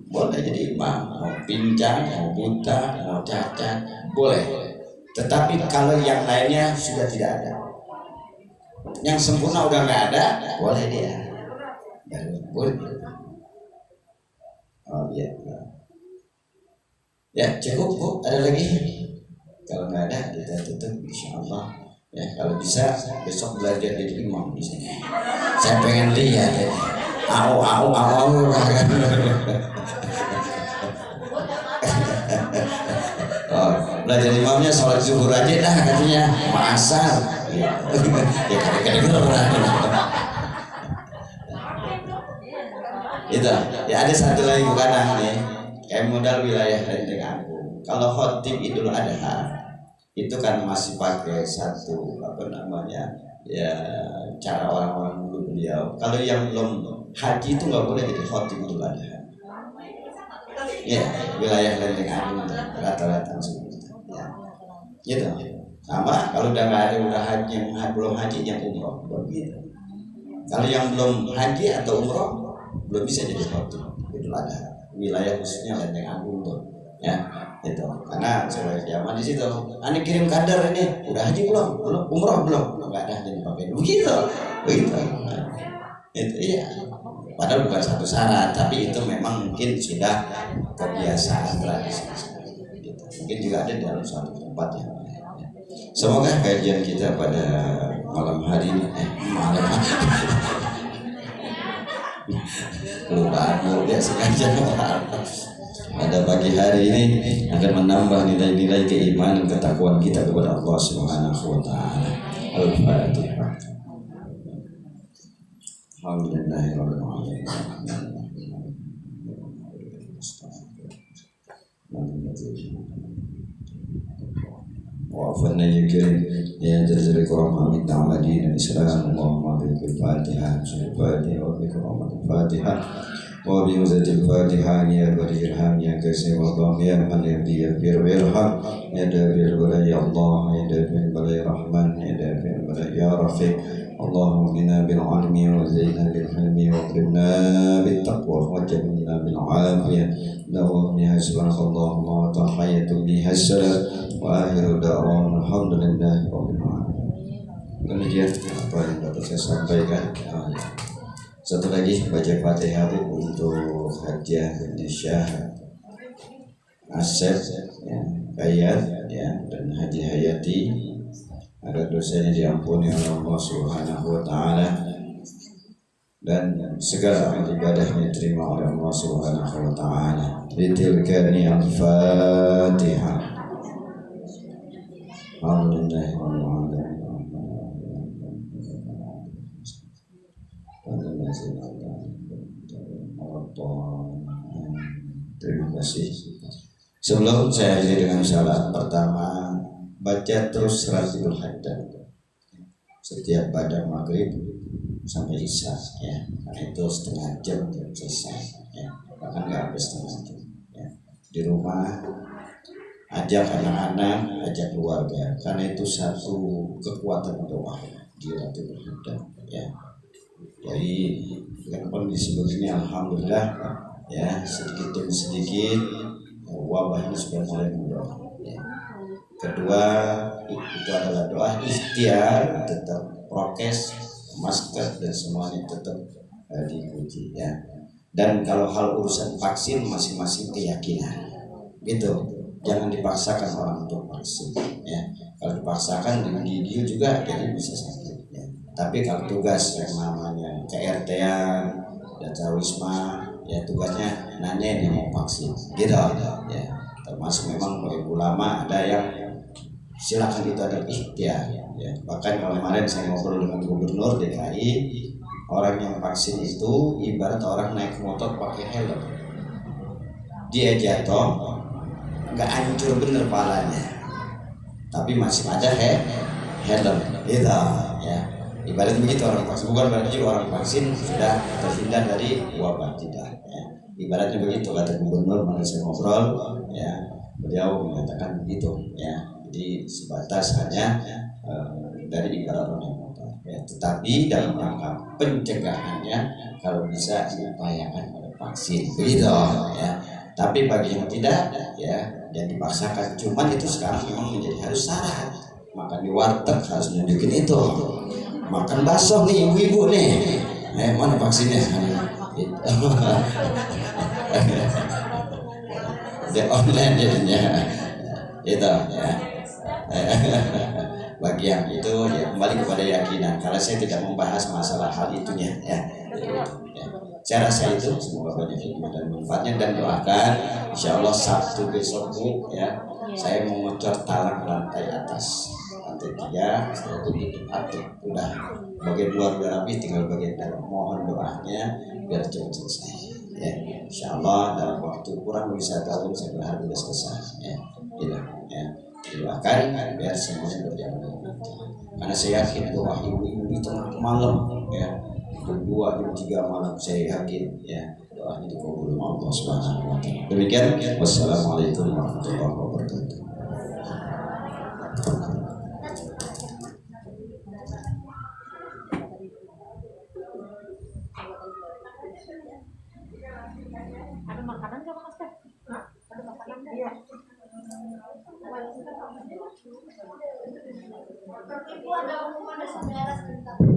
Boleh jadi imam, mau pinjam, mau buta, mau cacat, boleh. Tetapi kalau yang lainnya sudah tidak ada, yang sempurna udah nggak ada, boleh dia. Ya, boleh. Oh iya. Ya cukup Bu, ada lagi? Kalau nggak ada kita tutup insya Allah. Ya kalau bisa besok belajar jadi imam di sini. Saya pengen lihat ya. Au. Oh, belajar imamnya sholat zuhur aja dah katanya, asar. Ya kadang-kadang. Itu ya ada satu lagi bukan nih. Kayak modal wilayah Lenteng Agung. Kalau khotib Idul Adha itu kan masih pakai satu ya cara orang-orang dulu beliau. Kalau yang belum haji itu nggak boleh jadi khotib Idul Adha. Ya wilayah Lenteng Agung rata-rata seperti itu. Ya, gitu. Sama kalau udah nggak ada udah haji yang belum haji yang umroh begitu. Kalau yang belum haji atau umroh belum bisa jadi khotib Idul Adha. Wilayah khususnya Lenteng Agung tuh, ya itu karena sebagai kiamat di situ. Ani kirim kader ini udah haji belum umroh belum nggak ada jadi pakai begitu. Nah, itu iya. Padahal bukan satu syarat, tapi itu memang mungkin sudah kebiasaan tradisi. Gitu. Mungkin juga ada dalam suatu tempat yang lain. Semoga kajian kita pada malam hari ini lupa ya sengaja pada pagi hari ini akan menambah nilai-nilai keimanan ketakwaan kita kepada Allah Subhanahu wa taala. Al-Fatihah. Alhamdulillahirabbil alamin. وعفونا يا كريم يا جزيل الكرم من نعم دين الإسلام اللهم بك الفاتحة الفاتحة وبكرامة الفاتحة وبمزة الفاتحة يا بري الرحم يا كريم الله يا من يهدي يغفر ويرحم يا دافع البلاء يا الله يا دافع البلاء الرحمن يا دافع البلاء يا رفيق اللهم اغننا بالعلم وزينا بالحلم واكرمنا بالتقوى وجبنا بالعافية دوام بها سبحانك اللهم وتحية بها السلام وآخر دعوانا الحمد لله رب العالمين. Demikian apa yang dapat saya sampaikan. Satu lagi baca Fatihah untuk Hajjah binti Syah Asep ya, Kayat ya, dan Haji Hayati agar dosanya diampuni oleh Allah Subhanahu wa taala dan segala amal ibadahnya diterima oleh Allah Subhanahu wa taala. Bitilkani al-Fatihah. Terima kasih. Sebelum saya akhiri dengan syarat pertama, baca terus Ratibul Haddad setiap pada maghrib sampai isya ya, karena itu setengah jam selesai ya, bahkan nggak habis setengah jam ya. Di rumah ajak anak-anak, ajak keluarga, karena itu satu kekuatan doa di Ratibul Haddad ya. Jadi dengan kondisi begini alhamdulillah ya, sedikit demi sedikit wabah ini sudah mulai menurun ya. Kedua itu adalah doa ikhtiar, tetap prokes, masker dan semuanya tetap diikuti ya. Dan kalau hal urusan vaksin masing-masing keyakinan gitu, jangan dipaksakan orang untuk vaksin ya. Kalau dipaksakan dengan gigil juga jadi bisa sakit ya. Tapi kalau tugas yang namanya KRT-an dan Cawisma ya, tugasnya nanya yang mau vaksin gitu ya. Termasuk memang bagi ulama ada yang silakan itu ada ikhtiar ya. Bahkan kemarin saya ngobrol dengan Gubernur DKI, orang yang vaksin itu ibarat orang naik motor pakai helm, dia jatuh nggak hancur bener palanya tapi masih ada helm gitu ya. Ibarat begitu orang vaksin, bukan berarti orang vaksin sudah terhindar dari wabah, tidak ya. Ibaratnya begitu kata Gubernur mana saya ngobrol ya, beliau mengatakan begitu ya. Jadi sebatas hanya dari ibarat orang motor ya, tetapi dalam rangka pencegahannya kalau bisa diupayakan oleh vaksin begitu ya. Tapi bagi yang tidak ya, yang dipaksakan, cuman itu sekarang memang menjadi harus syarat. Makan di warteg harus nunjukin itu, makan bakso nih ibu-ibu nih, mana vaksinnya? Di online jadinya itu ya. Bagi yang itu ya kembali kepada keyakinan. Kalau saya tidak membahas masalah hal itunya ya. Saya rasa itu semoga banyak hikmah dan manfaatnya, dan doakan insya Allah Sabtu besok Bu ya saya mengocor talang lantai atas, lantai 3 setelah itu tutup atap, udah bagian luar udah habis, tinggal bagian dalam. Mohon doanya biar cepat selesai ya. Insya Allah dalam waktu kurang lebih 1 tahun saya berharap sudah selesai ya. Gitu ya. Doakan biar semuanya berjalan dengan lancar. Karena saya yakin doa ibu-ibu di tengah malam ya, jam 2 jam 3 malam, saya yakin ya doanya dikabul oleh Allah Subhanahu wa taala. Demikian, wassalamualaikum warahmatullahi wabarakatuh. Ada makanan nggak Mas Teh? Ada makanan nggak? Iya. Ibu ada umum ada sebelah